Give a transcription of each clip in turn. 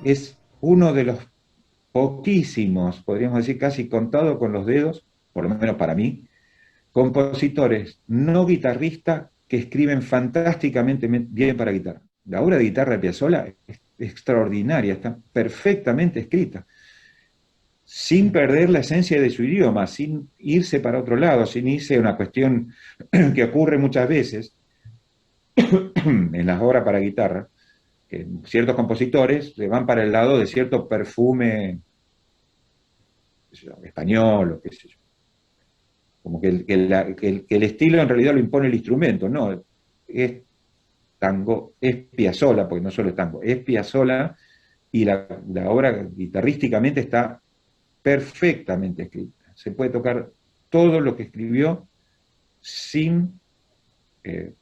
Es uno de los poquísimos, podríamos decir casi contado con los dedos, por lo menos para mí, compositores no guitarristas que escriben fantásticamente bien para guitarra. La obra de guitarra de Piazzolla es extraordinaria, está perfectamente escrita, sin perder la esencia de su idioma, sin irse para otro lado, sin irse a una cuestión que ocurre muchas veces en las obras para guitarra, que ciertos compositores se van para el lado de cierto perfume, qué sé yo, español o qué sé yo. Como que el estilo en realidad lo impone el instrumento, no, es tango, es Piazzolla, porque no solo es tango, es Piazzolla, y la obra guitarrísticamente está perfectamente escrita. Se puede tocar todo lo que escribió sin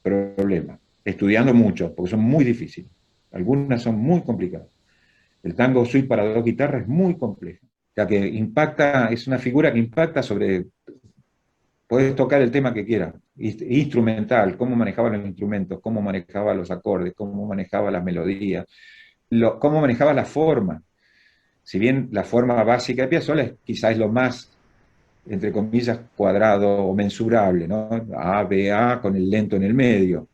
problema, estudiando mucho, porque son muy difíciles. Algunas son muy complicadas. El tango suite para dos guitarras es muy complejo, ya que impacta, es una figura que impacta sobre. Puedes tocar el tema que quieras, instrumental, cómo manejaba los instrumentos, cómo manejaba los acordes, cómo manejaba las melodías, cómo manejaba la forma. Si bien la forma básica de Piazzolla quizás es lo más, entre comillas, cuadrado o mensurable, ¿no? A, B, A, con el lento en el medio.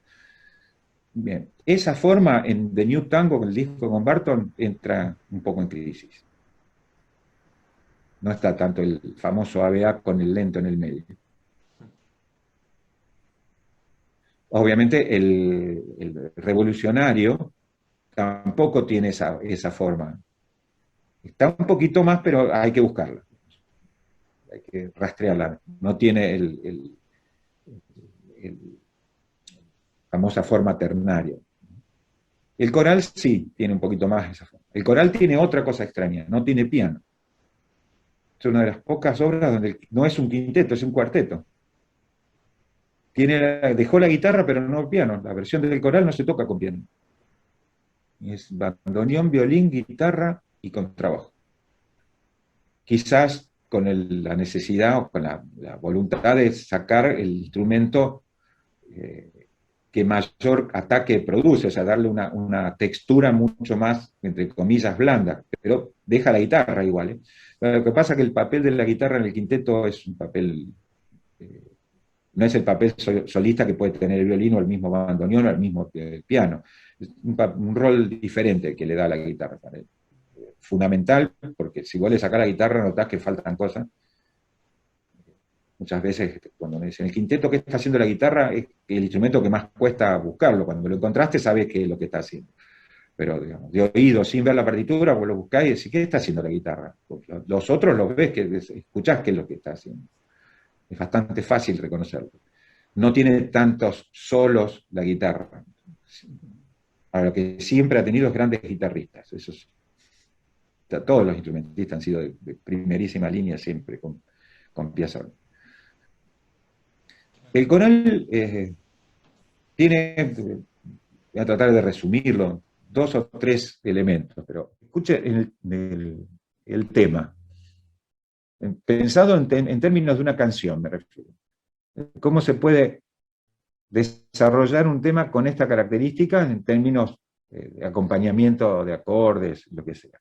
Bien, esa forma en The New Tango, con el disco con Barton, entra un poco en crisis. No está tanto el famoso A, B, A con el lento en el medio. Obviamente el revolucionario tampoco tiene esa forma. Está un poquito más, pero hay que buscarla, hay que rastrearla. No tiene el famosa forma ternaria. El coral sí tiene un poquito más esa forma. El coral tiene otra cosa extraña, no tiene piano. Es una de las pocas obras donde no es un quinteto, es un cuarteto. Dejó la guitarra, pero no el piano. La versión del coral no se toca con piano. Es bandoneón, violín, guitarra y contrabajo. Quizás con la necesidad o con la voluntad de sacar el instrumento eh, que mayor ataque produce, o sea, darle una textura mucho más, entre comillas, blanda, pero deja la guitarra igual. ¿eh? Lo que pasa es que el papel de la guitarra en el quinteto es un papel, eh, no es el papel solista que puede tener el violín o el mismo bandoneón o el mismo piano. Es un rol diferente que le da la guitarra. Fundamental, porque si vos le sacás la guitarra notás que faltan cosas. Muchas veces cuando me dicen el quinteto, ¿qué está haciendo la guitarra? Es el instrumento que más cuesta buscarlo. Cuando lo encontraste sabes qué es lo que está haciendo. Pero digamos, de oído, sin ver la partitura, vos lo buscáis y decís, ¿qué está haciendo la guitarra? Pues los otros los ves, que escuchás qué es lo que está haciendo. Es bastante fácil reconocerlo. No tiene tantos solos la guitarra. Para lo que siempre ha tenido grandes guitarristas. Eso sí. Todos los instrumentistas han sido de primerísima línea siempre con Piazzolla. El coral tiene, voy a tratar de resumirlo, dos o tres elementos, pero escuche el tema. Pensado en términos de una canción, me refiero. ¿Cómo se puede desarrollar un tema con esta característica en términos de acompañamiento de acordes, lo que sea?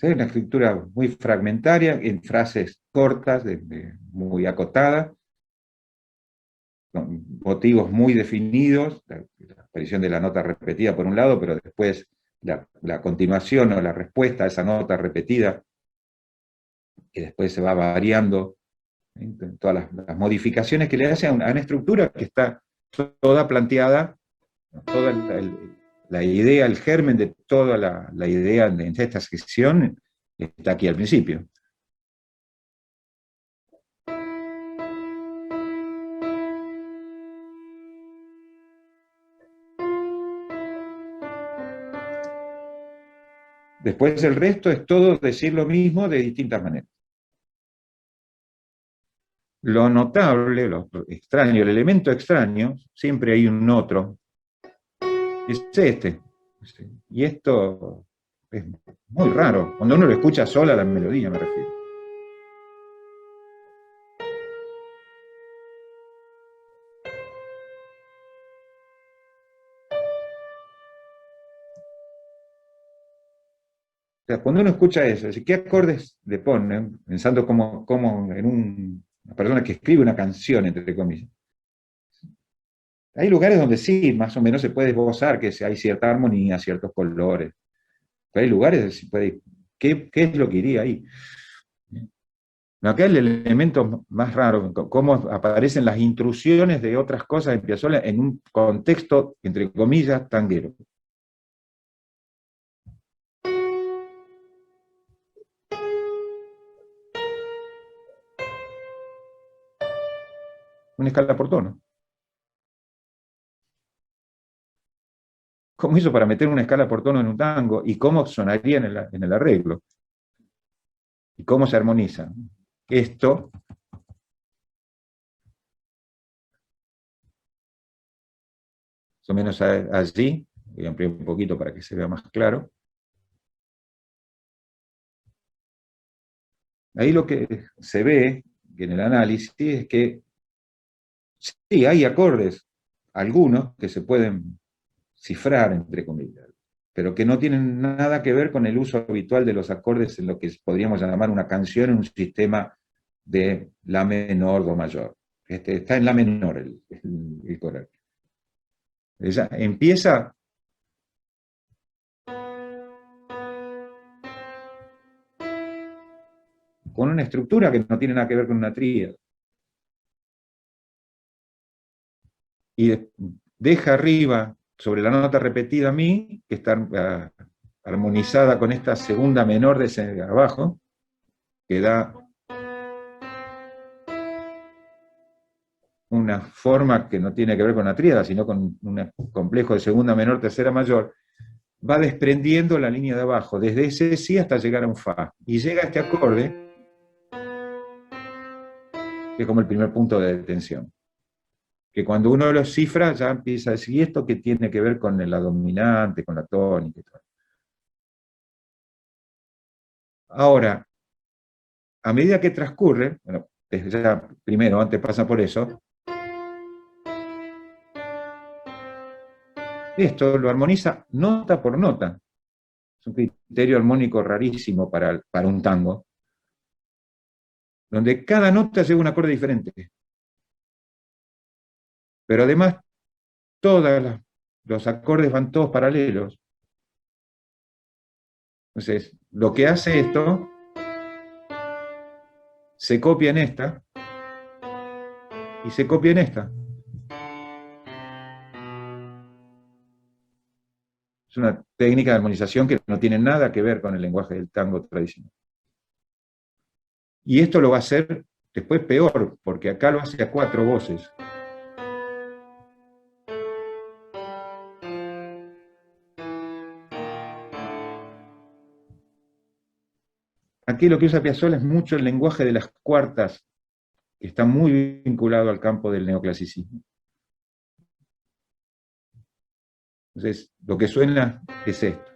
Es una escritura muy fragmentaria, en frases cortas, muy acotadas, con motivos muy definidos, la aparición de la nota repetida por un lado, pero después la continuación o la respuesta a esa nota repetida, que después se va variando, en todas las modificaciones que le hace a una estructura que está toda planteada, toda la idea, el germen de toda la idea de esta sección está aquí al principio. Después el resto es todo decir lo mismo de distintas maneras. Lo notable, lo extraño, el elemento extraño, siempre hay un otro, es este. Y esto es muy raro. Cuando uno lo escucha sola la melodía, me refiero. O sea, cuando uno escucha eso, ¿qué acordes le ponen? Pensando como en una persona que escribe una canción, entre comillas. Hay lugares donde sí, más o menos se puede esbozar que hay cierta armonía, ciertos colores. Pero hay lugares donde se puede. ¿Qué es lo que iría ahí? Acá el elemento más raro, cómo aparecen las intrusiones de otras cosas en Piazzolla en un contexto, entre comillas, tanguero. Una escala por tono. ¿Cómo hizo para meter una escala por tono en un tango? ¿Y cómo sonaría en el arreglo? ¿Y cómo se armoniza? Esto, más o menos allí, voy a ampliar un poquito para que se vea más claro. Ahí lo que se ve en el análisis es que sí, hay acordes, algunos que se pueden cifrar, entre comillas, pero que no tienen nada que ver con el uso habitual de los acordes en lo que podríamos llamar una canción en un sistema de la menor, do mayor. Está en la menor el coral. Ella empieza con una estructura que no tiene nada que ver con una tríada. Y deja arriba, sobre la nota repetida mi, que está armonizada con esta segunda menor de ese abajo, que da una forma que no tiene que ver con la tríada, sino con un complejo de segunda menor, tercera mayor, va desprendiendo la línea de abajo, desde ese si hasta llegar a un fa. Y llega a este acorde, que es como el primer punto de detención. Que cuando uno lo cifra ya empieza a decir, ¿y esto qué tiene que ver con la dominante, con la tónica y todo? Ahora, a medida que transcurre, bueno, ya primero, antes pasa por eso, esto lo armoniza nota por nota. Es un criterio armónico rarísimo para un tango, donde cada nota lleva un acorde diferente. Pero además, todos los acordes van todos paralelos. Entonces, lo que hace esto, se copia en esta y se copia en esta. Es una técnica de armonización que no tiene nada que ver con el lenguaje del tango tradicional. Y esto lo va a hacer después peor, porque acá lo hace a cuatro voces. Aquí lo que usa Piazzolla es mucho el lenguaje de las cuartas, que está muy vinculado al campo del neoclasicismo. Entonces, lo que suena es esto.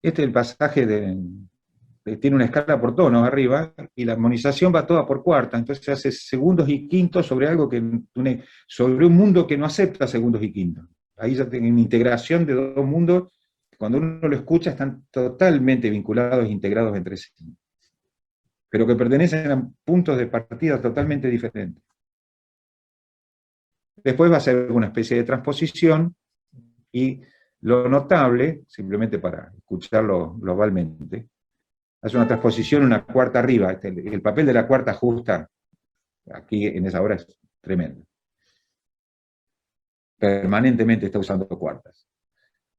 este es el pasaje tiene una escala por tonos arriba, y la armonización va toda por cuarta, entonces se hace segundos y quintos sobre algo sobre un mundo que no acepta segundos y quintos. Ahí ya tiene una integración de dos mundos, cuando uno lo escucha están totalmente vinculados e integrados entre sí, pero que pertenecen a puntos de partida totalmente diferentes. Después va a ser una especie de transposición, y lo notable, simplemente para escucharlo globalmente, hace una transposición, una cuarta arriba. El papel de la cuarta justa aquí en esa obra es tremendo. Permanentemente está usando cuartas.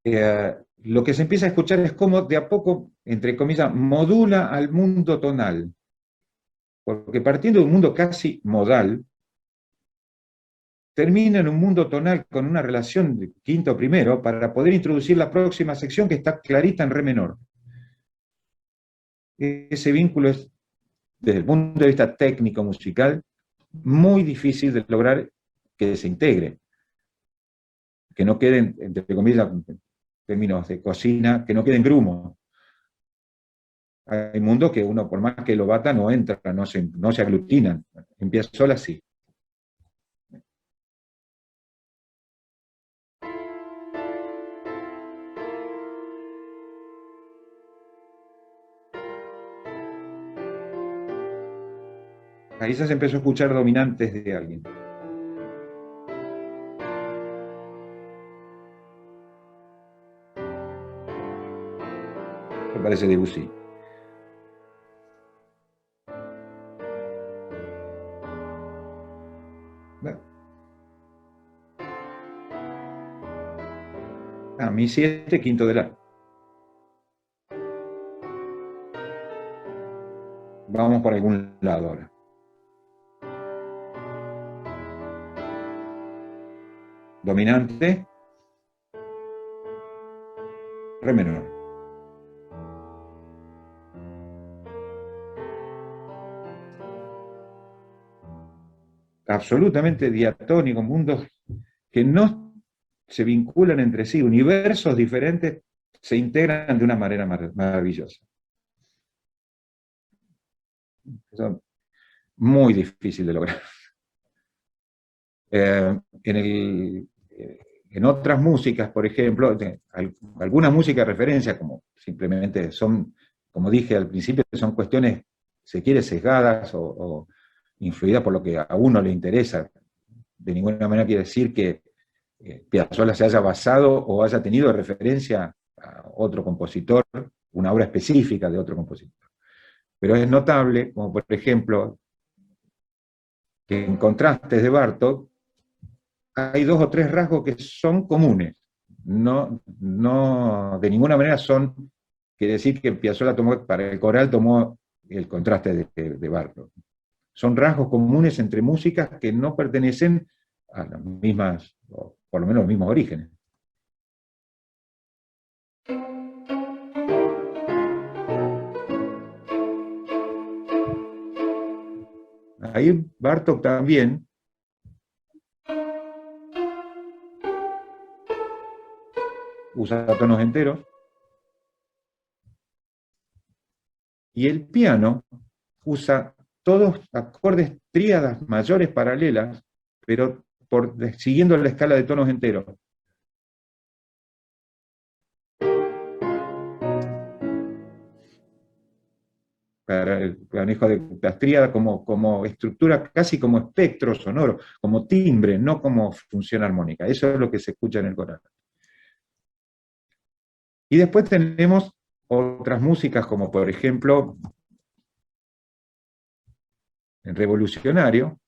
Lo que se empieza a escuchar es cómo de a poco, entre comillas, modula al mundo tonal. Porque partiendo de un mundo casi modal, termina en un mundo tonal con una relación de quinto primero para poder introducir la próxima sección, que está clarita en re menor. Ese vínculo es, desde el punto de vista técnico musical, muy difícil de lograr que se integre, que no queden, entre comillas, en términos de cocina, que no queden grumos. Hay mundos que uno, por más que lo bata, no entra, no se aglutinan. Empieza sola así. Ahí ya se empezó a escuchar dominantes de alguien. Me parece Debussy. A mí 7, quinto de la. Vamos por algún lado ahora. Dominante, re menor. Absolutamente diatónico, mundos que no se vinculan entre sí, universos diferentes se integran de una manera maravillosa. Eso es muy difícil de lograr. Eh, en, el, en otras músicas, por ejemplo, algunas músicas de referencia, como simplemente son, como dije al principio, son cuestiones, se quiere, sesgadas o influidas por lo que a uno le interesa. De ninguna manera quiere decir que Piazzolla se haya basado o haya tenido referencia a otro compositor, una obra específica de otro compositor. Pero es notable, como por ejemplo, que en Contrastes de Bartók hay 2 o 3 rasgos que son comunes. No de ninguna manera quiere decir que Piazzolla para el coral tomó el contraste de Bartók. Son rasgos comunes entre músicas que no pertenecen a las mismas, o por lo menos los mismos orígenes. Ahí Bartók también usa tonos enteros, y el piano usa todos acordes tríadas mayores paralelas, pero siguiendo la escala de tonos enteros. Para el manejo de las tríadas como estructura, casi como espectro sonoro, como timbre, no como función armónica. Eso es lo que se escucha en el coral. Y después tenemos otras músicas, como por ejemplo, en Revolucionario.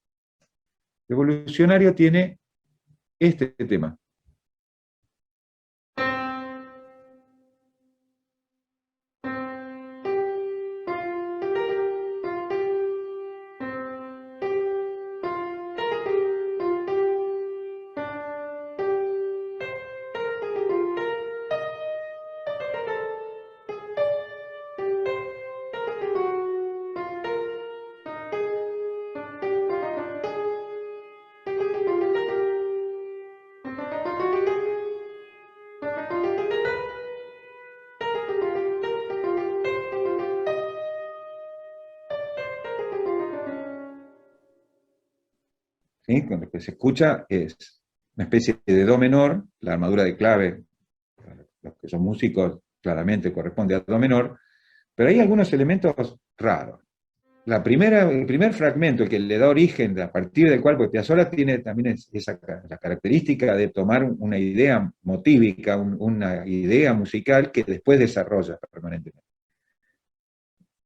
Revolucionario tiene este tema. ¿sí? Con lo que se escucha es una especie de do menor, la armadura de clave, para los que son músicos, claramente corresponde a do menor, pero hay algunos elementos raros. El primer fragmento, el que le da origen, a partir del cual, porque Piazzolla tiene también la característica de tomar una idea motívica, una idea musical que después desarrolla permanentemente.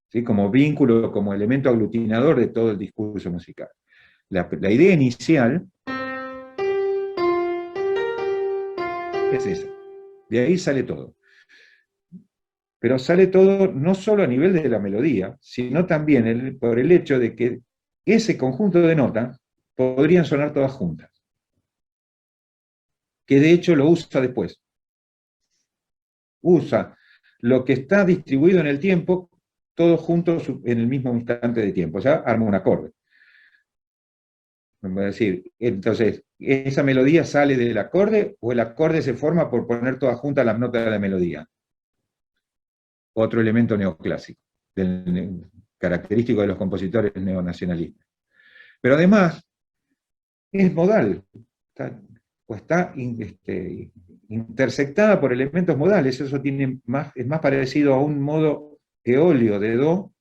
¿Sí? Como vínculo, como elemento aglutinador de todo el discurso musical. La idea inicial es esa. De ahí sale todo. Pero sale todo no solo a nivel de la melodía, sino también por el hecho de que ese conjunto de notas podrían sonar todas juntas. Que de hecho lo usa después. Usa lo que está distribuido en el tiempo, todos juntos en el mismo instante de tiempo. O sea, arma un acorde. Vamos a decir, entonces, ¿esa melodía sale del acorde o el acorde se forma por poner todas juntas las notas de la melodía? Otro elemento neoclásico, característico de los compositores neonacionalistas. Pero además, es modal, está intersectada por elementos modales, eso es más parecido a un modo eolio de do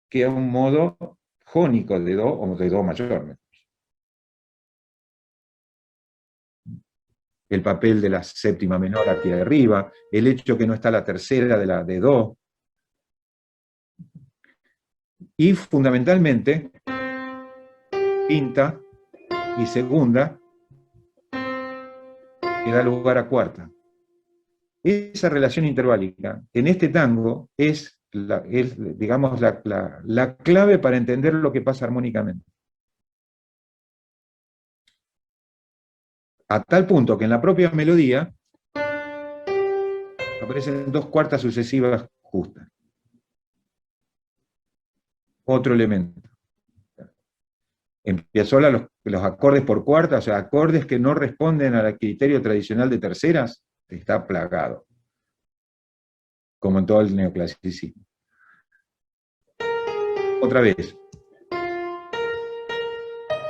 que a un modo jónico de do o de do mayor. El papel de la séptima menor aquí arriba, el hecho que no está la tercera de do, y fundamentalmente, quinta y segunda, que da lugar a cuarta. Esa relación interválica en este tango es digamos, la clave para entender lo que pasa armónicamente. A tal punto que en la propia melodía aparecen dos cuartas sucesivas justas. Otro elemento. En Piazzolla los acordes por cuarta, o sea, acordes que no responden al criterio tradicional de terceras, está plagado. Como en todo el neoclasicismo. Otra vez.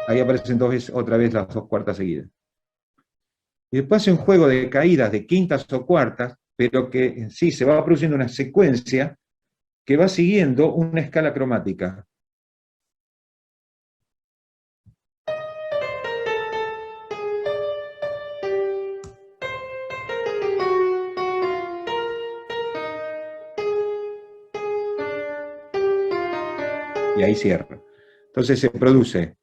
Ahí aparecen otra vez las dos cuartas seguidas. Y después hace un juego de caídas de quintas o cuartas, pero que en sí se va produciendo una secuencia que va siguiendo una escala cromática. Y ahí cierra. Entonces se produce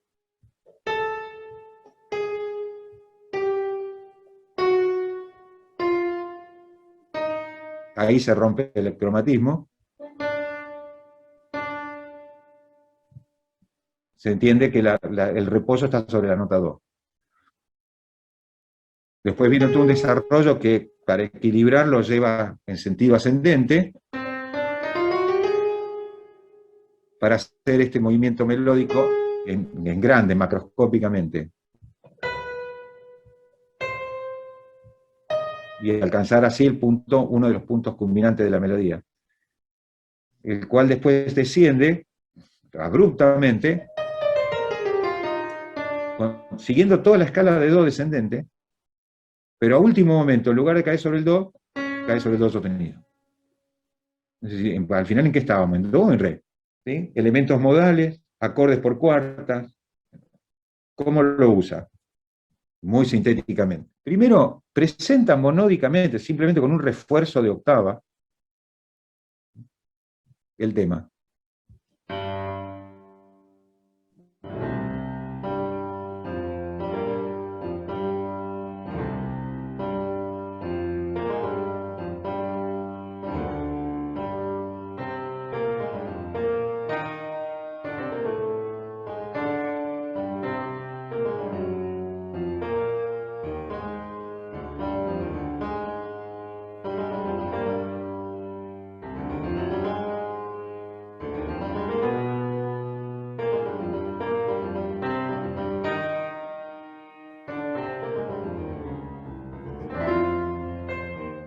ahí se rompe el cromatismo, se entiende que el reposo está sobre la nota do. Después viene todo un desarrollo que para equilibrar lo lleva en sentido ascendente, para hacer este movimiento melódico en grande, macroscópicamente. Y alcanzar así el punto, uno de los puntos culminantes de la melodía, el cual después desciende abruptamente, siguiendo toda la escala de do descendente, pero a último momento, en lugar de caer sobre el do, cae sobre el do sostenido. Es decir, al final, ¿en qué estábamos? ¿En do o en re? ¿Sí? Elementos modales, acordes por cuartas. ¿Cómo lo usa? Muy sintéticamente. Primero, presenta monódicamente, simplemente con un refuerzo de octava, el tema.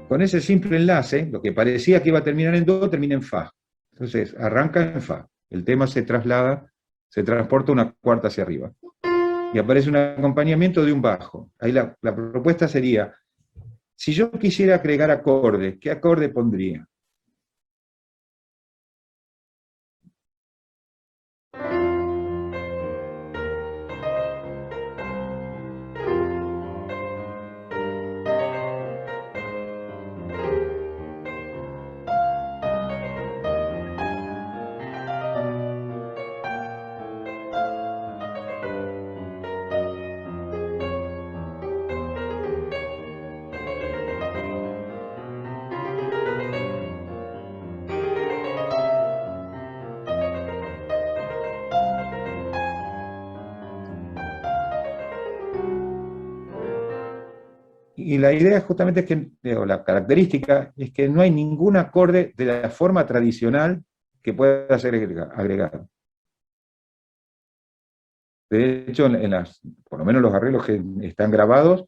Con ese simple enlace, lo que parecía que iba a terminar en do, termina en fa. Entonces, arranca en fa. El tema se traslada, se transporta una cuarta hacia arriba. y aparece un acompañamiento de un bajo. Ahí la propuesta sería, si yo quisiera agregar acordes, ¿qué acorde pondría? Y la idea justamente es que, o la característica, es que no hay ningún acorde de la forma tradicional que pueda ser agregado. De hecho, por lo menos los arreglos que están grabados,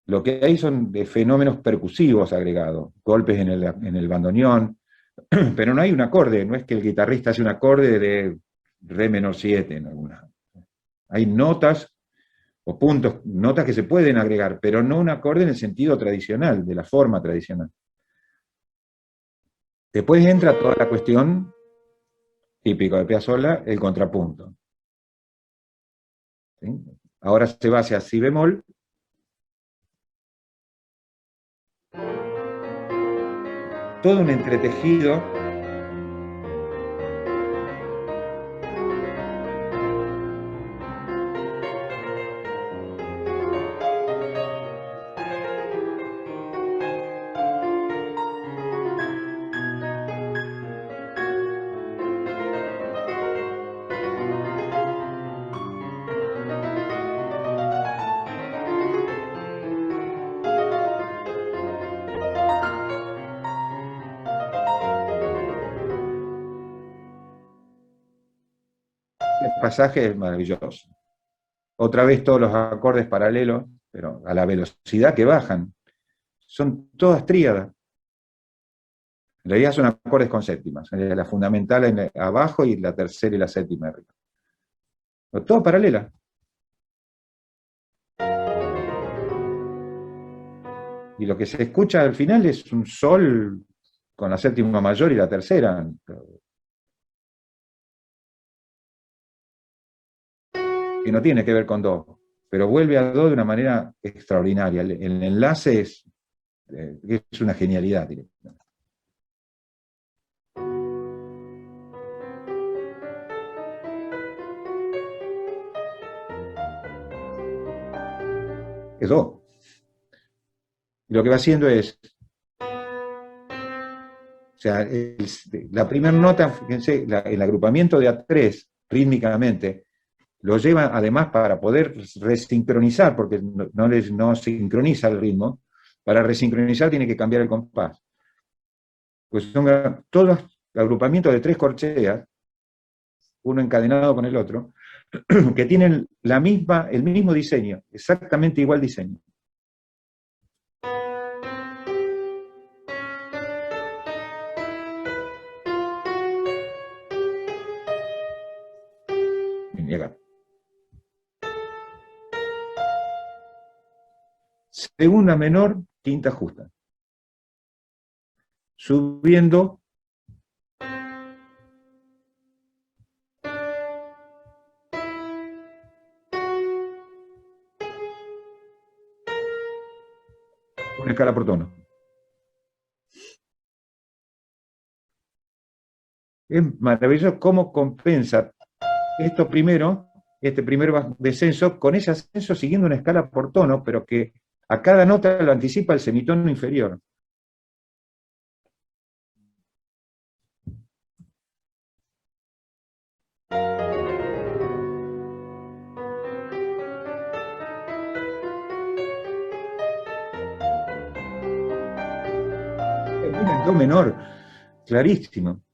lo que hay son de fenómenos percusivos agregados, golpes en el bandoneón, pero no hay un acorde, no es que el guitarrista hace un acorde de re menor 7 en alguna. Hay notas o puntos, notas que se pueden agregar, pero no un acorde en el sentido tradicional, de la forma tradicional. Después entra toda la cuestión típica de Piazzolla, el contrapunto. ¿Sí? Ahora se va hacia si bemol, todo un entretejido el pasaje es maravilloso. Otra vez todos los acordes paralelos, pero a la velocidad que bajan. Son todas tríadas. En realidad son acordes con séptimas. La fundamental abajo y la tercera y la séptima arriba. Pero todo paralela. Y lo que se escucha al final es un sol con la séptima mayor y la tercera. Que no tiene que ver con do, pero vuelve a do de una manera extraordinaria. El enlace es una genialidad directamente. Es do. Y lo que va haciendo es, o sea, la primera nota, fíjense, el agrupamiento de A3 rítmicamente, lo lleva además para poder resincronizar, porque no sincroniza el ritmo, para resincronizar tiene que cambiar el compás. Pues son todos agrupamientos de 3 corcheas, uno encadenado con el otro, que tienen el mismo diseño, exactamente igual diseño. Y acá. Segunda menor, quinta justa. Subiendo una escala por tono. Es maravilloso cómo compensa este primer descenso, con ese ascenso siguiendo una escala por tono, pero que a cada nota lo anticipa el semitono inferior. Es un do menor, clarísimo.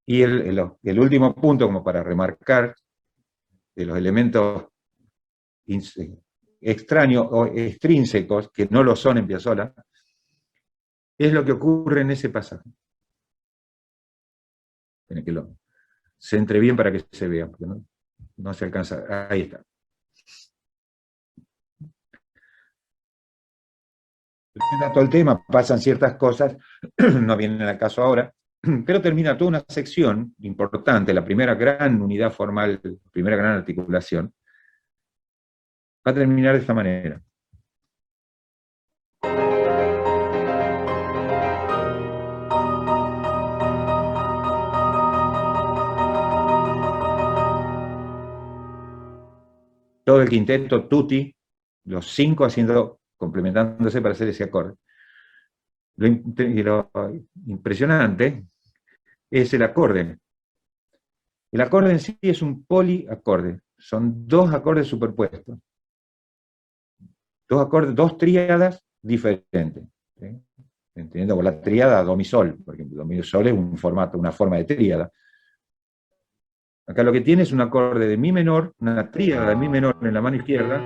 Y el último punto, como para remarcar, de los elementos extraños o extrínsecos, que no lo son en Piazzolla, es lo que ocurre en ese pasaje. centre bien para que se vea, porque no se alcanza. Ahí está. Presenta todo el tema, pasan ciertas cosas, no vienen al caso ahora, pero termina toda una sección importante, la primera gran unidad formal, la primera gran articulación, va a terminar de esta manera. Todo el quinteto tutti, los 5 haciendo, complementándose para hacer ese acorde. Lo impresionante es el acorde. El acorde en sí es un poliacorde, son 2 acordes superpuestos, 2 acordes, 2 tríadas diferentes. ¿Sí? Entendiendo por la tríada do mi sol, por ejemplo, do mi sol es un formato, una forma de tríada. Acá lo que tiene es un acorde de mi menor, una tríada de mi menor en la mano izquierda,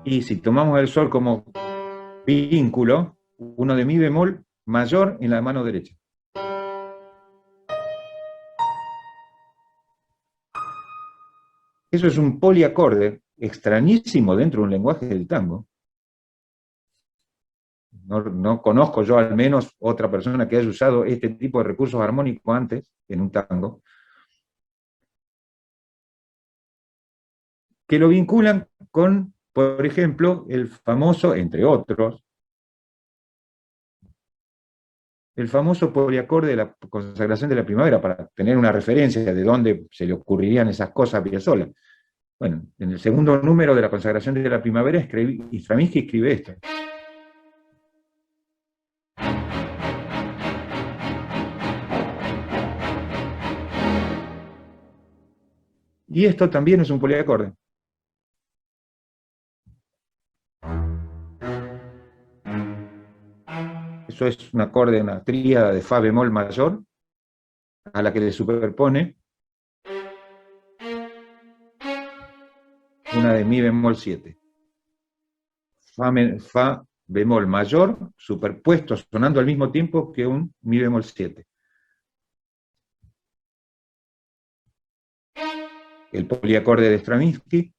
y si tomamos el sol como vínculo, uno de mi bemol mayor en la mano derecha. Eso es un poliacorde extrañísimo dentro de un lenguaje del tango. No conozco yo al menos otra persona que haya usado este tipo de recursos armónicos antes en un tango, que lo vinculan con, por ejemplo, el famoso, entre otros, el famoso poliacorde de la consagración de la primavera, para tener una referencia de dónde se le ocurrirían esas cosas a Piazzolla. Bueno, en el segundo número de la consagración de la primavera, Stravinsky escribe esto. Y esto también es un poliacorde. Eso es un acorde, una tríada de fa bemol mayor, a la que le superpone una de mi bemol 7. Fa bemol mayor superpuesto, sonando al mismo tiempo que un mi bemol 7. El poliacorde de Stravinsky,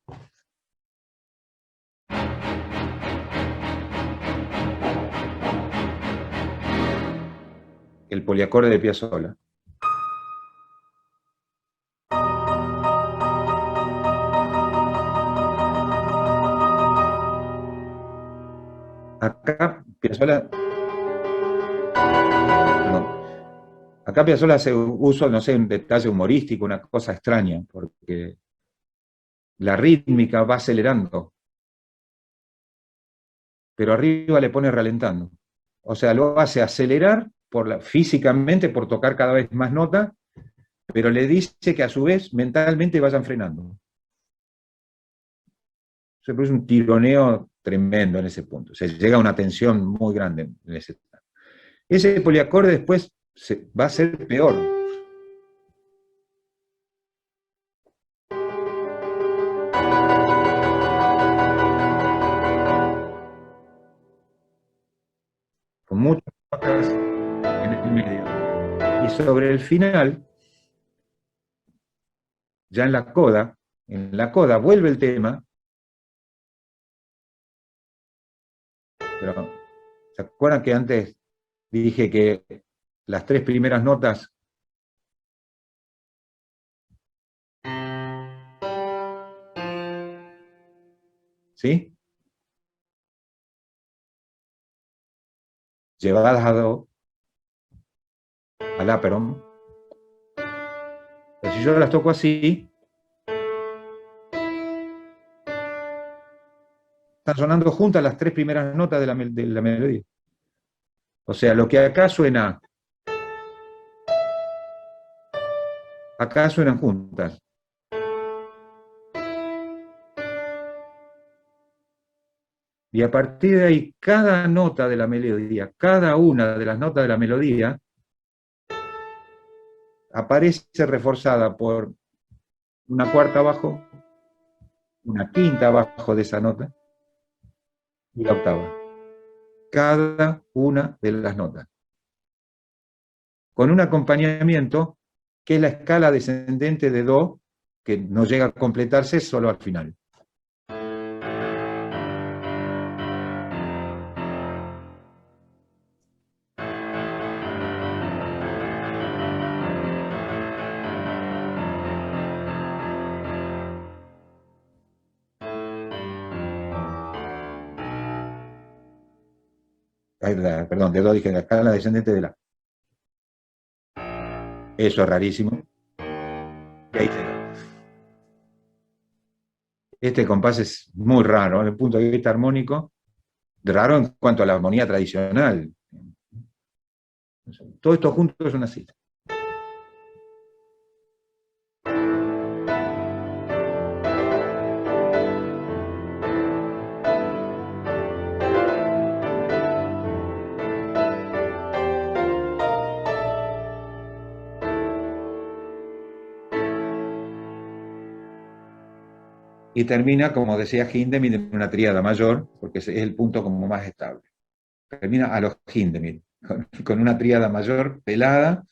el poliacorde de Piazzolla. Acá Piazzolla, no, acá Piazzolla hace uso, no sé, un detalle humorístico, una cosa extraña, porque la rítmica va acelerando, pero arriba le pone ralentando. O sea, lo hace acelerar físicamente por tocar cada vez más notas, pero le dice que a su vez mentalmente vayan frenando. Se produce un tironeo tremendo en ese punto. Se llega a una tensión muy grande en ese. Ese poliacorde después va a ser peor. Con muchas notas en el medio. Y sobre el final, ya en la coda vuelve el tema, pero ¿se acuerdan que antes dije que las 3 primeras notas ¿sí? Llevadas a do, al aperon, pero si yo las toco así, están sonando juntas las 3 primeras notas de la melodía. O sea, lo que acá suenan juntas. Y a partir de ahí, cada nota de la melodía, cada una de las notas de la melodía, aparece reforzada por una cuarta abajo, una quinta abajo de esa nota, y la octava. Cada una de las notas. con un acompañamiento que es la escala descendente de Do, que no llega a completarse solo al final. Perdón, de Do dije la escala descendente de La. Eso es rarísimo. Y ahí se da. Este compás es muy raro desde el punto de vista armónico, raro en cuanto a la armonía tradicional. Todo esto junto es una cita. Y termina, como decía Hindemith, en una tríada mayor, porque es el punto como más estable. Termina a los Hindemith, con una tríada mayor pelada.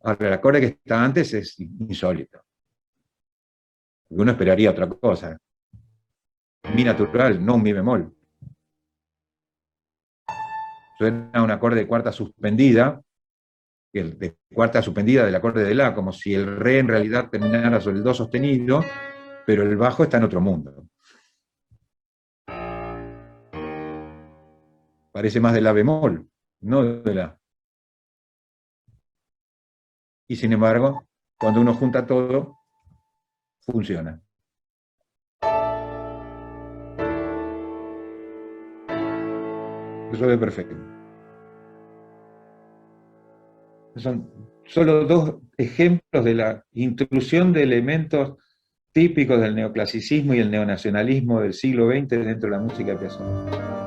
Ahora, el acorde que está antes es insólito. Uno esperaría otra cosa. Mi natural, no un mi bemol. Suena un acorde de cuarta suspendida, de cuarta suspendida del acorde de La, como si el re en realidad terminara sobre el do sostenido, pero el bajo está en otro mundo. Parece más de La bemol, no de La. Y sin embargo, cuando uno junta todo, funciona. Resuelve perfecto. Son solo dos ejemplos de la intrusión de elementos típicos del neoclasicismo y el neonacionalismo del siglo XX dentro de la música de Piazzolla.